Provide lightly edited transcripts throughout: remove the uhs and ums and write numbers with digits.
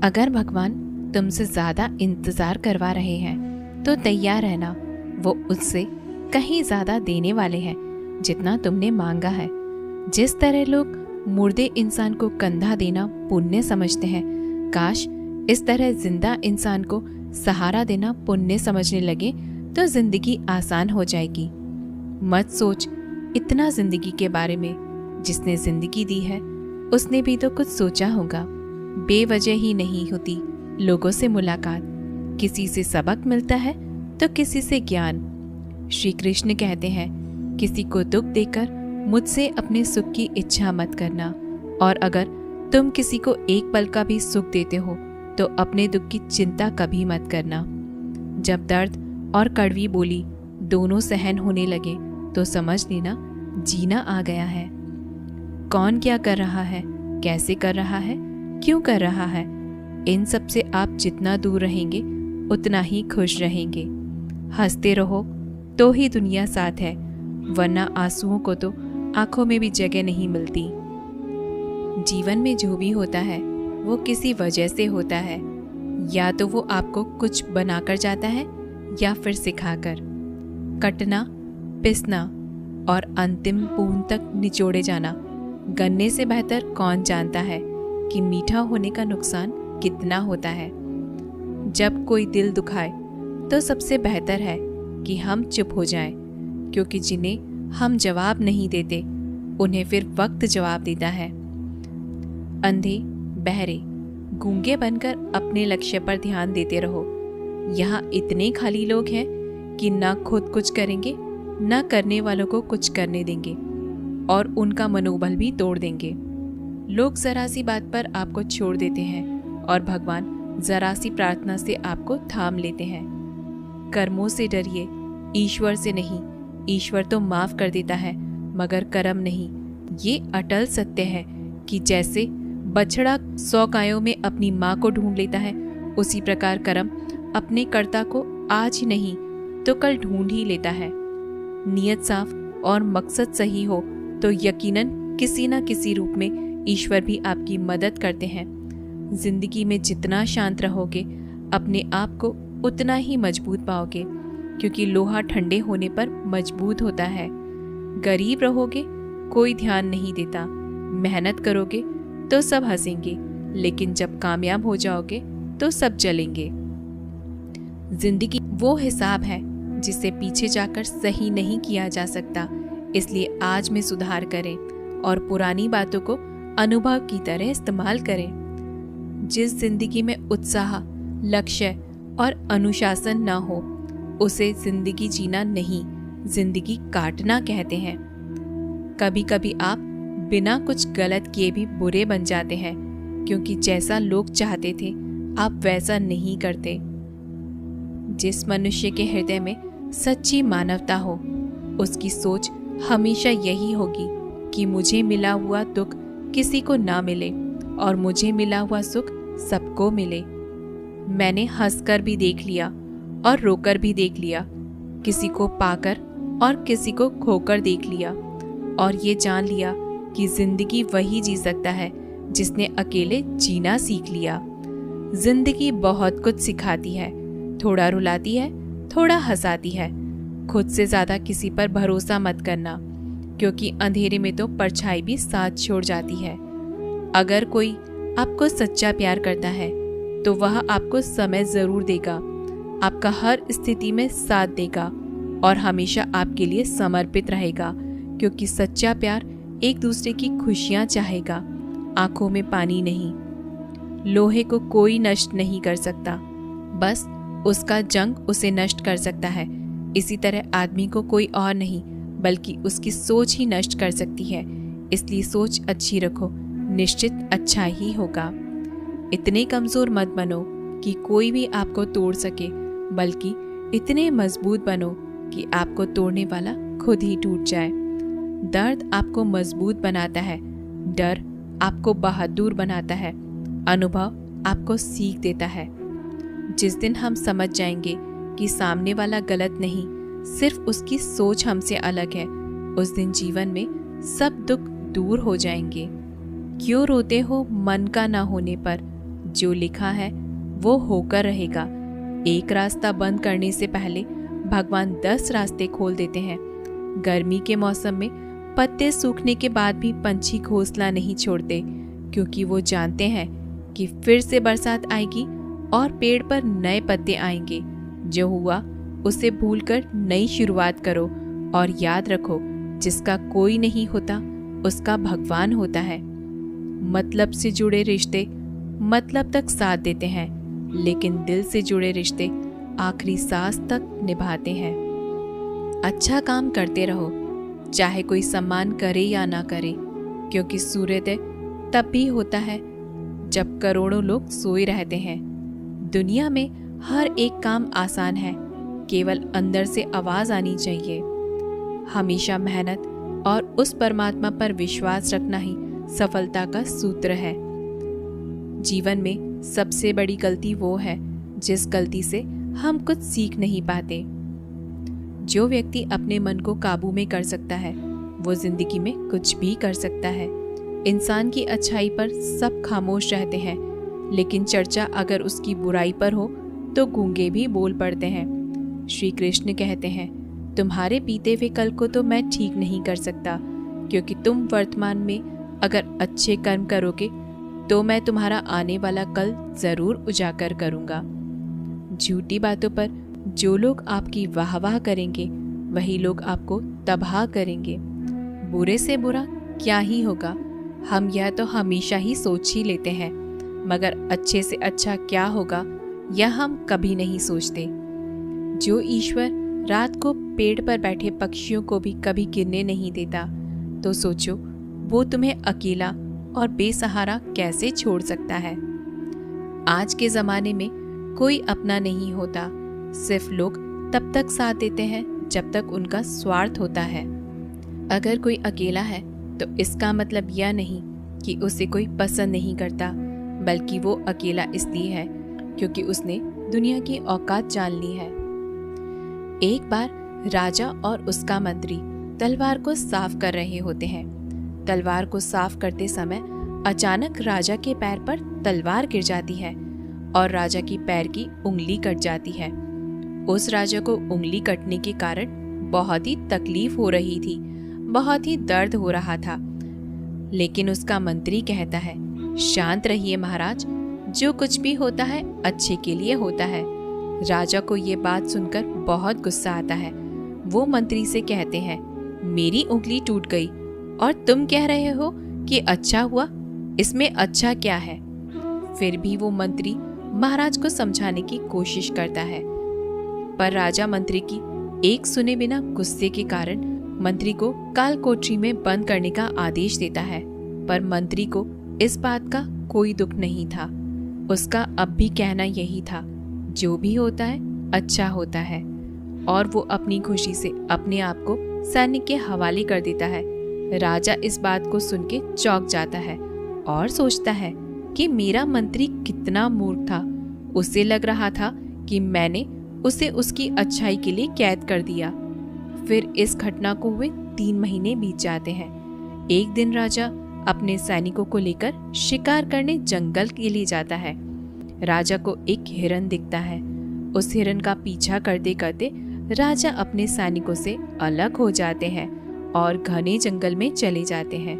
अगर भगवान तुमसे ज़्यादा इंतज़ार करवा रहे हैं तो तैयार रहना, वो उससे कहीं ज़्यादा देने वाले हैं जितना तुमने मांगा है। जिस तरह लोग मुर्दे इंसान को कंधा देना पुण्य समझते हैं, काश इस तरह जिंदा इंसान को सहारा देना पुण्य समझने लगे तो जिंदगी आसान हो जाएगी। मत सोच इतना जिंदगी के बारे में, जिसने जिंदगी दी है उसने भी तो कुछ सोचा होगा। बेवजह ही नहीं होती लोगों से मुलाकात, किसी से सबक मिलता है तो किसी से ज्ञान। श्री कृष्ण कहते हैं, किसी को दुख देकर मुझसे अपने सुख की इच्छा मत करना, और अगर तुम किसी को एक पल का भी सुख देते हो तो अपने दुख की चिंता कभी मत करना। जब दर्द और कड़वी बोली दोनों सहन होने लगे तो समझ लेना जीना आ गया है। कौन क्या कर रहा है, कैसे कर रहा है, क्यों कर रहा है, इन सब से आप जितना दूर रहेंगे उतना ही खुश रहेंगे। हंसते रहो तो ही दुनिया साथ है, वरना आंसुओं को तो आंखों में भी जगह नहीं मिलती। जीवन में जो भी होता है वो किसी वजह से होता है, या तो वो आपको कुछ बनाकर जाता है या फिर सिखाकर। कटना, पिसना और अंतिम बूंद तक निचोड़े जाना, गन्ने से बेहतर कौन जानता है कि मीठा होने का नुकसान कितना होता है। जब कोई दिल दुखाए तो सबसे बेहतर है कि हम चुप हो जाएं, क्योंकि जिन्हें हम जवाब नहीं देते उन्हें फिर वक्त जवाब देता है। अंधे, बहरे, गूंगे बनकर अपने लक्ष्य पर ध्यान देते रहो। यहाँ इतने खाली लोग हैं कि न खुद कुछ करेंगे न करने वालों को कुछ करने देंगे, और उनका मनोबल भी तोड़ देंगे। लोग जरा सी बात पर आपको छोड़ देते हैं और भगवान जरा सी प्रार्थना से आपको थाम लेते हैं। कर्मों से डरिए, ईश्वर से नहीं। ईश्वर तो माफ कर देता है मगर कर्म नहीं। ये अटल सत्य है कि जैसे बछड़ा 100 गायों में अपनी माँ को ढूंढ लेता है, उसी प्रकार कर्म अपने कर्ता को आज ही नहीं तो कल ढूंढ ही लेता है। नियत साफ और मकसद सही हो तो यकीनन किसी न किसी रूप में ईश्वर भी आपकी मदद करते हैं। जिंदगी में जितना शांत रहोगे अपने आप को उतना ही मजबूत पाओगे, क्योंकि लोहा ठंडे होने पर मजबूत होता है। गरीब रहोगे कोई ध्यान नहीं देता, मेहनत करोगे तो सब हंसेंगे, लेकिन जब कामयाब हो जाओगे तो सब जलेंगे। जिंदगी वो हिसाब है जिसे पीछे जाकर सही नहीं किया जा सकता, इसलिए आज में सुधार करें और पुरानी बातों को अनुभव की तरह इस्तेमाल करें। जिस जिंदगी में उत्साह, लक्ष्य और अनुशासन न हो उसे जिंदगी जीना नहीं, जिंदगी काटना कहते हैं। कभी कभी आप बिना कुछ गलत किए भी बुरे बन जाते हैं, क्योंकि जैसा लोग चाहते थे आप वैसा नहीं करते। जिस मनुष्य के हृदय में सच्ची मानवता हो उसकी सोच हमेशा यही होगी कि मुझे मिला हुआ दुख किसी को ना मिले और मुझे मिला हुआ सुख सबको मिले। मैंने हंसकर भी देख लिया और रोकर भी देख लिया, किसी को पाकर और किसी को खोकर देख लिया, और ये जान लिया कि जिंदगी वही जी सकता है जिसने अकेले जीना सीख लिया। जिंदगी बहुत कुछ सिखाती है, थोड़ा रुलाती है, थोड़ा हंसाती है। खुद से ज्यादा किसी पर भरोसा मत करना, क्योंकि अंधेरे में तो परछाई भी साथ छोड़ जाती है। अगर कोई आपको सच्चा प्यार करता है तो वह आपको समय जरूर देगा, आपका हर स्थिति में साथ देगा और हमेशा आपके लिए समर्पित रहेगा, क्योंकि सच्चा प्यार एक दूसरे की खुशियां चाहेगा, आंखों में पानी नहीं। लोहे को कोई नष्ट नहीं कर सकता, बस उसका जंग उसे नष्ट कर सकता है। इसी तरह आदमी को कोई और नहीं बल्कि उसकी सोच ही नष्ट कर सकती है। इसलिए सोच अच्छी रखो, निश्चित अच्छा ही होगा। इतने कमजोर मत बनो कि कोई भी आपको तोड़ सके, बल्कि इतने मजबूत बनो कि आपको तोड़ने वाला खुद ही टूट जाए। दर्द आपको मजबूत बनाता है, डर आपको बहादुर बनाता है, अनुभव आपको सीख देता है। जिस दिन हम समझ जाएंगे कि सामने वाला गलत नहीं, सिर्फ उसकी सोच हमसे अलग है, उस दिन जीवन में सब दुख दूर हो जाएंगे। क्यों रोते हो मन का ना होने पर, जो लिखा है वो होकर रहेगा। एक रास्ता बंद करने से पहले भगवान 10 रास्ते खोल देते हैं। गर्मी के मौसम में पत्ते सूखने के बाद भी पंछी घोंसला नहीं छोड़ते, क्योंकि वो जानते हैं कि फिर से बरसात आएगी और पेड़ पर नए पत्ते आएंगे। जो हुआ उसे भूलकर नई शुरुआत करो और याद रखो, जिसका कोई नहीं होता उसका भगवान होता है। मतलब से जुड़े रिश्ते मतलब तक साथ देते हैं, लेकिन दिल से जुड़े रिश्ते आखिरी सांस तक निभाते हैं। अच्छा काम करते रहो, चाहे कोई सम्मान करे या ना करे, क्योंकि सूर्योदय तब भी होता है जब करोड़ों लोग सोए रहते हैं। दुनिया में हर एक काम आसान है, केवल अंदर से आवाज आनी चाहिए। हमेशा मेहनत और उस परमात्मा पर विश्वास रखना ही सफलता का सूत्र है। जीवन में सबसे बड़ी गलती वो है जिस गलती से हम कुछ सीख नहीं पाते। जो व्यक्ति अपने मन को काबू में कर सकता है वो जिंदगी में कुछ भी कर सकता है। इंसान की अच्छाई पर सब खामोश रहते हैं, लेकिन चर्चा अगर उसकी बुराई पर हो तो गूंगे भी बोल पड़ते हैं। श्री कृष्ण कहते हैं, तुम्हारे बीते हुए कल को तो मैं ठीक नहीं कर सकता, क्योंकि तुम वर्तमान में अगर अच्छे कर्म करोगे तो मैं तुम्हारा आने वाला कल जरूर उजागर करूंगा। झूठी बातों पर जो लोग आपकी वाहवाह करेंगे वही लोग आपको तबाह करेंगे। बुरे से बुरा क्या ही होगा, हम यह तो हमेशा ही सोच ही लेते हैं, मगर अच्छे से अच्छा क्या होगा यह हम कभी नहीं सोचते। जो ईश्वर रात को पेड़ पर बैठे पक्षियों को भी कभी गिरने नहीं देता, तो सोचो वो तुम्हें अकेला और बेसहारा कैसे छोड़ सकता है। आज के ज़माने में कोई अपना नहीं होता, सिर्फ लोग तब तक साथ देते हैं जब तक उनका स्वार्थ होता है। अगर कोई अकेला है तो इसका मतलब यह नहीं कि उसे कोई पसंद नहीं करता, बल्कि वो अकेला इसलिए है क्योंकि उसने दुनिया की औकात जान ली है। एक बार राजा और उसका मंत्री तलवार को साफ कर रहे होते हैं। तलवार को साफ करते समय अचानक राजा के पैर पर तलवार गिर जाती है और राजा की पैर की उंगली कट जाती है। उस राजा को उंगली कटने के कारण बहुत ही तकलीफ हो रही थी, बहुत ही दर्द हो रहा था। लेकिन उसका मंत्री कहता है, शांत रहिए महाराज, जो कुछ भी होता है अच्छे के लिए होता है। राजा को ये बात सुनकर बहुत गुस्सा आता है। वो मंत्री से कहते हैं, मेरी उंगली टूट गई और तुम कह रहे हो कि अच्छा हुआ, इसमें अच्छा क्या है। फिर भी वो मंत्री महाराज को समझाने की कोशिश करता है, पर राजा मंत्री की एक सुने बिना गुस्से के कारण मंत्री को काल कोठरी में बंद करने का आदेश देता है। पर मंत्री को इस बात का कोई दुख नहीं था। उसका अब भी कहना यही था, जो भी होता है अच्छा होता है, और वो अपनी खुशी से अपने आप को सैनिक के हवाले कर देता है। राजा इस बात को सुन के चौंक जाता है और सोचता है कि मेरा मंत्री कितना मूर्ख था। उसे लग रहा था कि मैंने उसे उसकी अच्छाई के लिए कैद कर दिया। फिर इस घटना को हुए 3 महीने बीत जाते हैं। एक दिन राजा अपने सैनिकों को लेकर शिकार करने जंगल के लिए जाता है। राजा को एक हिरन दिखता है। उस हिरन का पीछा करते करते राजा अपने सैनिकों से अलग हो जाते हैं और घने जंगल में चले जाते हैं।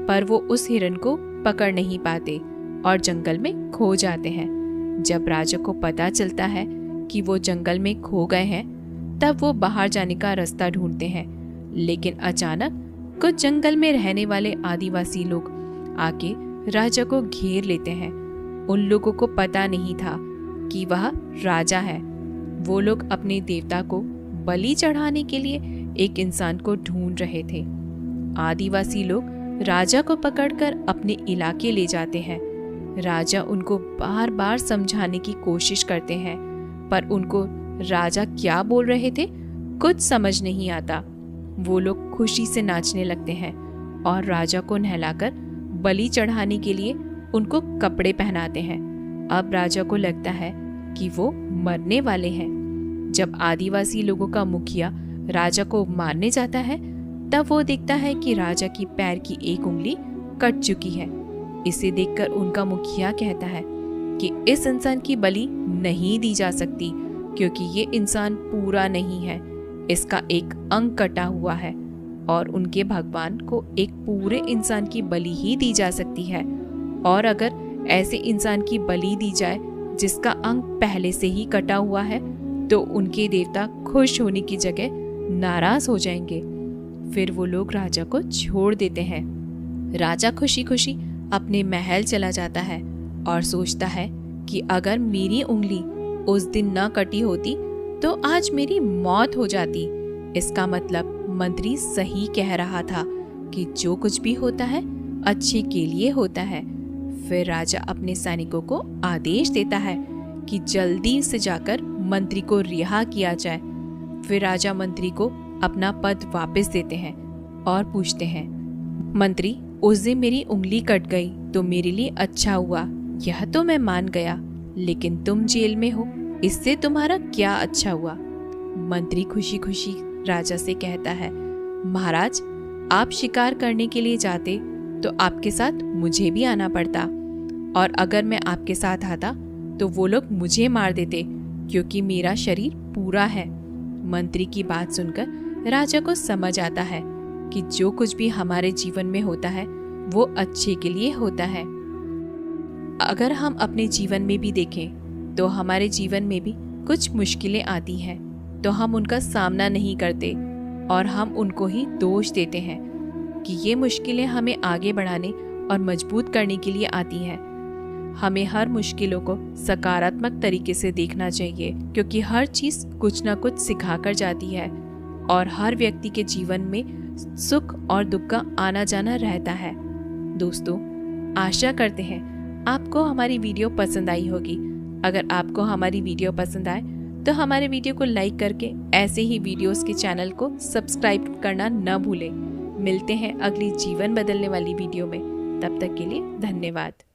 पर वो उस हिरन को पकड़ नहीं पाते और जंगल में खो जाते हैं। जब राजा को पता चलता है कि वो जंगल में खो गए हैं, तब वो बाहर जाने का रास्ता ढूंढते हैं। लेकिन अचानक कुछ जंगल में रहने वाले आदिवासी लोग आके राजा को घेर लेते हैं। उन लोगों को पता नहीं था कि वह राजा है। वो लोग अपने देवता को बलि चढ़ाने के लिए एक इंसान को ढूंढ रहे थे। आदिवासी लोग राजा को पकड़कर अपने इलाके ले जाते हैं। राजा उनको बार बार समझाने की कोशिश करते हैं, पर उनको राजा क्या बोल रहे थे कुछ समझ नहीं आता। वो लोग खुशी से नाचने लगते हैं और राजा को नहलाकर बलि चढ़ाने के लिए उनको कपड़े पहनाते हैं। अब राजा को लगता है कि वो मरने वाले हैं। जब आदिवासी लोगों का मुखिया राजा को मारने जाता है, तब वो देखता है कि राजा की पैर की एक उंगली कट चुकी है। इसे देखकर उनका मुखिया कहता है कि इस इंसान की बलि नहीं दी जा सकती क्योंकि ये इंसान पूरा नहीं है, इसका एक अंग कटा हुआ है और उनके भगवान को एक पूरे इंसान की बलि ही दी जा सकती है। और अगर ऐसे इंसान की बलि दी जाए जिसका अंग पहले से ही कटा हुआ है तो उनके देवता खुश होने की जगह नाराज हो जाएंगे। फिर वो लोग राजा को छोड़ देते हैं। राजा खुशी खुशी अपने महल चला जाता है और सोचता है कि अगर मेरी उंगली उस दिन न कटी होती तो आज मेरी मौत हो जाती। इसका मतलब मंत्री सही कह रहा था कि जो कुछ भी होता है अच्छे के लिए होता है। फिर राजा अपने सैनिकों को आदेश देता है कि जल्दी से जाकर मंत्री को रिहा किया जाए। फिर राजा मंत्री को अपना पद वापस देते हैं और पूछते हैं, मंत्री, उस दिन मेरी उंगली कट गई तो मेरे लिए अच्छा हुआ, यह तो मैं मान गया, लेकिन तुम जेल में हो, इससे तुम्हारा क्या अच्छा हुआ? मंत्री खुशी खुशी राजा से कहता है, महाराज, आप शिकार करने के लिए जाते तो आपके साथ मुझे भी आना पड़ता, और अगर मैं आपके साथ आता तो वो लोग मुझे मार देते क्योंकि मेरा शरीर पूरा है। मंत्री की बात सुनकर राजा को समझ आता है कि जो कुछ भी हमारे जीवन में होता है वो अच्छे के लिए होता है। अगर हम अपने जीवन में भी देखें तो हमारे जीवन में भी कुछ मुश्किलें आती हैं तो हम उनका सामना नहीं करते और हम उनको ही दोष देते हैं कि ये मुश्किलें हमें आगे बढ़ाने और मजबूत करने के लिए आती हैं। हमें हर मुश्किलों को सकारात्मक तरीके से देखना चाहिए क्योंकि हर चीज़ कुछ ना कुछ सिखा कर जाती है और हर व्यक्ति के जीवन में सुख और दुख का आना जाना रहता है। दोस्तों, आशा करते हैं आपको हमारी वीडियो पसंद आई होगी। अगर आपको हमारी वीडियो पसंद आए तो हमारे वीडियो को लाइक करके ऐसे ही वीडियोस के चैनल को सब्सक्राइब करना न भूलें। मिलते हैं अगली जीवन बदलने वाली वीडियो में। तब तक के लिए धन्यवाद।